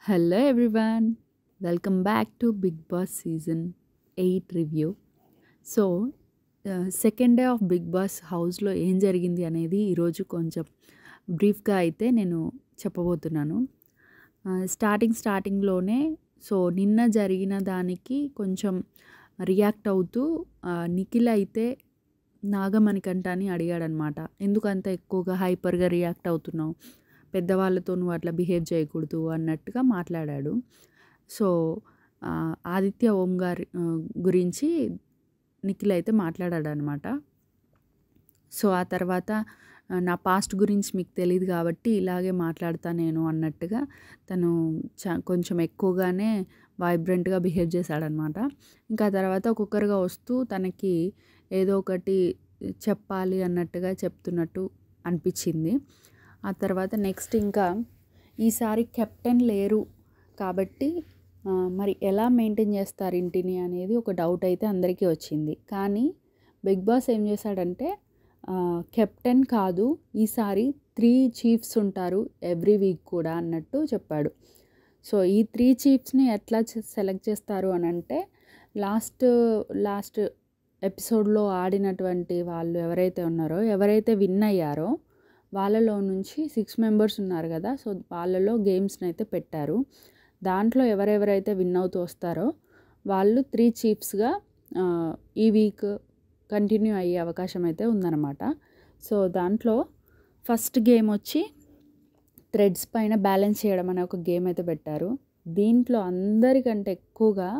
Hello everyone, welcome back to Big Boss Season 8 review. So second day of big boss హౌస్లో ఏం జరిగింది అనేది ఈరోజు కొంచెం బ్రీఫ్గా అయితే నేను చెప్పబోతున్నాను. స్టార్టింగ్లోనే నిన్న జరిగిన దానికి కొంచెం రియాక్ట్ అవుతూ నిఖిల్ అయితే నాగమణికంఠ అని అడిగాడనమాట. ఎందుకంత ఎక్కువగా హైపర్గా రియాక్ట్ అవుతున్నావు, పెద్దవాళ్ళతో నువ్వు అట్లా బిహేవ్ చేయకూడదు అన్నట్టుగా మాట్లాడాడు. సో ఆదిత్య ఓం గారి గురించి నిఖిల్ అయితే మాట్లాడాడనమాట. సో ఆ తర్వాత నా పాస్ట్ గురించి మీకు తెలియదు కాబట్టి ఇలాగే మాట్లాడతా నేను అన్నట్టుగా తను కొంచెం ఎక్కువగానే వైబ్రెంట్గా బిహేవ్ చేశాడనమాట. ఇంకా తర్వాత ఒక్కొక్కరుగా వస్తూ తనకి ఏదో ఒకటి చెప్పాలి అన్నట్టుగా చెప్తున్నట్టు అనిపించింది. ఆ తర్వాత నెక్స్ట్ ఇంకా ఈసారి కెప్టెన్ లేరు కాబట్టి మరి ఎలా మెయింటైన్ చేస్తారు ఇంటిని అనేది ఒక డౌట్ అయితే అందరికీ వచ్చింది. కానీ బిగ్ బాస్ ఏం చేశాడంటే కెప్టెన్ కాదు, ఈసారి 3 చీఫ్స్ ఉంటారు ఎవ్రీ వీక్ కూడా అన్నట్టు చెప్పాడు. సో ఈ 3 చీఫ్స్ని ఎట్లా సెలెక్ట్ చేస్తారు అని అంటే లాస్ట్ ఎపిసోడ్లో ఆడినటువంటి వాళ్ళు ఎవరైతే ఉన్నారో, ఎవరైతే విన్ అయ్యారో వాళ్ళలో నుంచి 6 మెంబర్స్ ఉన్నారు కదా. సో వాళ్ళలో గేమ్స్ని అయితే పెట్టారు. దాంట్లో ఎవరెవరైతే విన్ అవుతూ వస్తారో వాళ్ళు 3 చీఫ్స్గా ఈ వీక్ కంటిన్యూ అయ్యే అవకాశం అయితే ఉందన్నమాట. సో దాంట్లో ఫస్ట్ గేమ్ వచ్చి థ్రెడ్స్ పైన బ్యాలెన్స్ చేయడం అనే ఒక గేమ్ అయితే పెట్టారు. దీంట్లో అందరికంటే ఎక్కువగా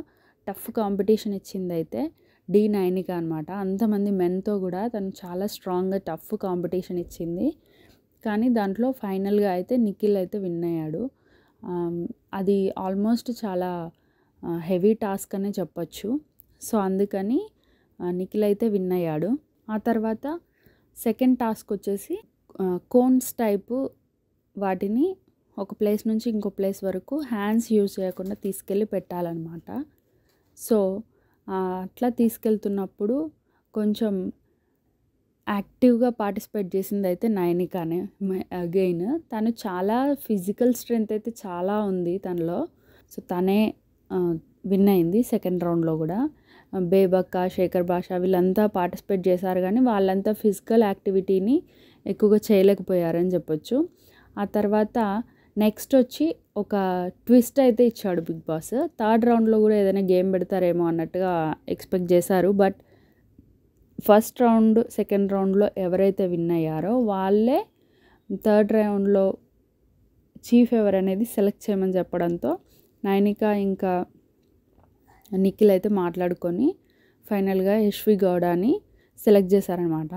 టఫ్ కాంపిటీషన్ ఇచ్చింది అయితే డి నైనిక అనమాట. అంతమంది మెన్తో కూడా తను చాలా స్ట్రాంగ్గా టఫ్ కాంపిటీషన్ ఇచ్చింది. కానీ దాంట్లో ఫైనల్గా అయితే నిఖిల్ అయితే విన్ అయ్యాడు. అది ఆల్మోస్ట్ చాలా హెవీ టాస్క్ అనే చెప్పొచ్చు. సో అందుకని నిఖిల్ అయితే విన్ అయ్యాడు. ఆ తర్వాత సెకండ్ టాస్క్ వచ్చేసి కోన్స్ టైపు వాటిని ఒక ప్లేస్ నుంచి ఇంకో ప్లేస్ వరకు హ్యాండ్స్ యూజ్ చేయకుండా తీసుకెళ్ళి పెట్టాలన్నమాట. సో అట్లా తీసుకెళ్తున్నప్పుడు కొంచెం యాక్టివ్గా పార్టిసిపేట్ చేసింది అయితే నైనికానే. అగైన్ తను చాలా ఫిజికల్ స్ట్రెంగ్త్ అయితే చాలా ఉంది తనలో. సో తనే విన్ అయింది సెకండ్ రౌండ్లో కూడా. బేబక్క, శేఖర్ భాష వీళ్ళంతా పార్టిసిపేట్ చేశారు కానీ వాళ్ళంతా ఫిజికల్ యాక్టివిటీని ఎక్కువగా చేయలేకపోయారని చెప్పొచ్చు. ఆ తర్వాత నెక్స్ట్ వచ్చి ఒక ట్విస్ట్ అయితే ఇచ్చాడు బిగ్ బాస్. థర్డ్ రౌండ్లో కూడా ఏదైనా గేమ్ పెడతారేమో అన్నట్టుగా ఎక్స్పెక్ట్ చేశారు. బట్ ఫస్ట్ రౌండ్ సెకండ్ రౌండ్లో ఎవరైతే విన్ అయ్యారో వాళ్ళే థర్డ్ రౌండ్లో చీఫ్ ఎవరనేది సెలెక్ట్ చేయమని చెప్పడంతో నైనిక ఇంకా నిఖిల్ అయితే మాట్లాడుకొని ఫైనల్గా యశ్వి గౌడని సెలెక్ట్ చేశారనమాట.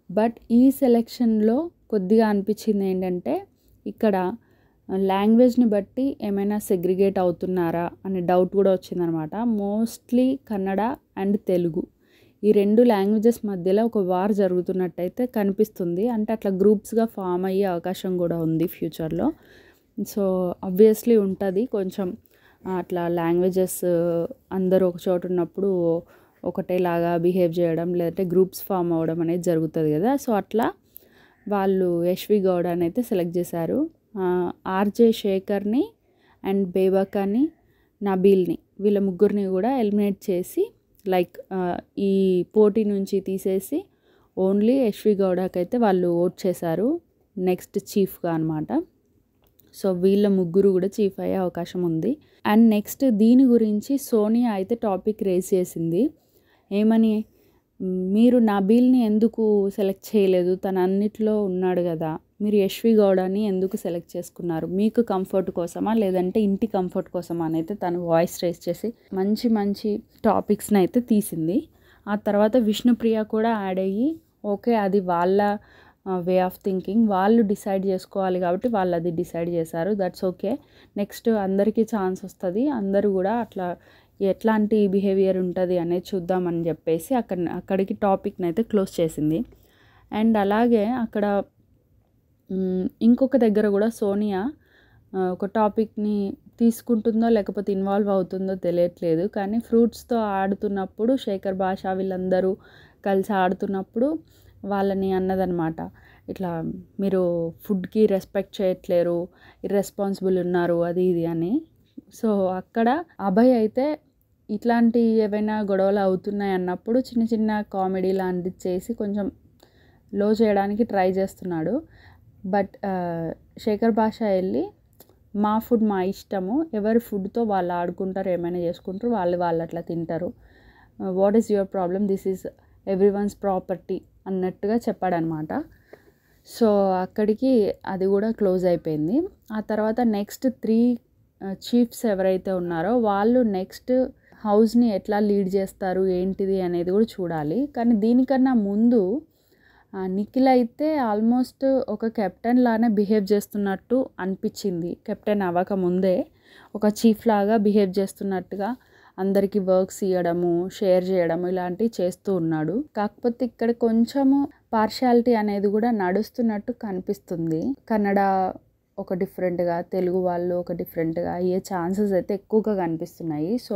బట్ ఈ సెలెక్షన్లో కొద్దిగా అనిపించింది ఏంటంటే ఇక్కడ లాంగ్వేజ్ని బట్టి ఏమైనా సెగ్రిగేట్ అవుతున్నారా అనే డౌట్ కూడా వచ్చిందనమాట. మోస్ట్లీ కన్నడ అండ్ తెలుగు ఈ 2 లాంగ్వేజెస్ మధ్యలో ఒక వార్ జరుగుతున్నట్టయితే కనిపిస్తుంది. అంటే అట్లా గ్రూప్స్గా ఫామ్ అయ్యే అవకాశం కూడా ఉంది ఫ్యూచర్లో. సో ఆబ్వియస్లీ ఉంటుంది కొంచెం అట్లా లాంగ్వేజెస్ అందరూ ఒక చోట ఉన్నప్పుడు ఒకటేలాగా బిహేవ్ చేయడం లేదంటే గ్రూప్స్ ఫామ్ అవ్వడం అనేది జరుగుతుంది కదా. సో అట్లా వాళ్ళు యశ్వి గౌడని అయితే సెలెక్ట్ చేశారు. ఆర్జే శేఖర్ని అండ్ బేబక్కని, నబీల్ని వీళ్ళ ముగ్గురిని కూడా ఎలిమినేట్ చేసి ఈ పోటీ నుంచి తీసేసి ఓన్లీ యశ్వి గౌడకైతే వాళ్ళు ఓట్ చేశారు నెక్స్ట్ చీఫ్గా అనమాట. సో వీళ్ళ ముగ్గురు కూడా చీఫ్ అయ్యే అవకాశం ఉంది. అండ్ నెక్స్ట్ దీని గురించి సోనియా అయితే టాపిక్ రేస్ చేసింది. ఏమని, మీరు నబీల్ని ఎందుకు సెలెక్ట్ చేయలేదు, తను అన్నిట్లో ఉన్నాడు కదా, మీరు యశ్వి గౌడని ఎందుకు సెలెక్ట్ చేసుకున్నారు, మీకు కంఫర్ట్ కోసమా లేదంటే ఇంటి కంఫర్ట్ కోసమా అని అయితే తను వాయిస్ రేస్ చేసి మంచి మంచి టాపిక్స్ని అయితే తీసింది. ఆ తర్వాత విష్ణుప్రియ కూడా యాడ్ అయ్యి ఓకే అది వాళ్ళ వే ఆఫ్ థింకింగ్, వాళ్ళు డిసైడ్ చేసుకోవాలి కాబట్టి వాళ్ళు అది డిసైడ్ చేశారు, దట్స్ ఓకే, నెక్స్ట్ అందరికీ ఛాన్స్ వస్తుంది, అందరూ కూడా అట్లా ఎట్లాంటి బిహేవియర్ ఉంటుంది అనేది చూద్దామని చెప్పేసి అక్కడికి టాపిక్ని అయితే క్లోజ్ చేసింది. అండ్ అలాగే అక్కడ ఇంకొక దగ్గర కూడా సోనియా ఒక టాపిక్ని తీసుకుంటుందో లేకపోతే ఇన్వాల్వ్ అవుతుందో తెలియట్లేదు. కానీ ఫ్రూట్స్తో ఆడుతున్నప్పుడు శేఖర్ భాష వీళ్ళందరూ కలిసి ఆడుతున్నప్పుడు వాళ్ళని అన్నదనమాట, ఇట్లా మీరు ఫుడ్కి రెస్పెక్ట్ చేయట్లేరు, ఇర్రెస్పాన్సిబుల్ ఉన్నారు అది ఇది అని. సో అక్కడ అభయ్ అయితే ఇట్లాంటి ఏవైనా గొడవలు అవుతున్నాయి అన్నప్పుడు చిన్న చిన్న కామెడీ లాంటిది చేసి కొంచెం లో చేయడానికి ట్రై చేస్తున్నాడు. బట్ శేఖర్ భాష వెళ్ళి మా ఫుడ్ మా ఇష్టము, ఎవరి ఫుడ్తో వాళ్ళు ఆడుకుంటారు, ఏమైనా చేసుకుంటారు, వాళ్ళు అట్లా తింటారు, what is your problem, this is everyone's property అన్నట్టుగా చెప్పాడనమాట. సో అక్కడికి అది కూడా క్లోజ్ అయిపోయింది. ఆ తర్వాత నెక్స్ట్ 3 చీఫ్స్ ఎవరైతే ఉన్నారో వాళ్ళు నెక్స్ట్ హౌస్ని ఎట్లా లీడ్ చేస్తారు ఏంటిది అనేది కూడా చూడాలి. కానీ దీనికన్నా ముందు నిఖిల్ అయితే ఆల్మోస్ట్ ఒక కెప్టెన్ లానే బిహేవ్ చేస్తున్నట్టు అనిపించింది. కెప్టెన్ అవ్వక ముందే ఒక చీఫ్ లాగా బిహేవ్ చేస్తున్నట్టుగా అందరికీ వర్క్స్ ఇవ్వడము, షేర్ చేయడము ఇలాంటివి చేస్తూ ఉన్నాడు. కాకపోతే ఇక్కడ కొంచెము పార్షియాలిటీ అనేది కూడా నడుస్తున్నట్టు కనిపిస్తుంది. కన్నడ ఒక డిఫరెంట్గా, తెలుగు వాళ్ళు ఒక డిఫరెంట్గా అయ్యే ఛాన్సెస్ అయితే ఎక్కువగా కనిపిస్తున్నాయి. సో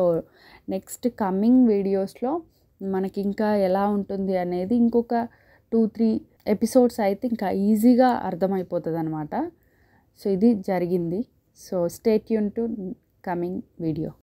నెక్స్ట్ కమింగ్ వీడియోస్లో మనకి ఇంకా ఎలా ఉంటుంది అనేది ఇంకొక 2-3 ఎపిసోడ్స్ అయితే ఇంకా ఈజీగా అర్థమైపోతుంది అనమాట. సో ఇది జరిగింది. So stay tune to coming video.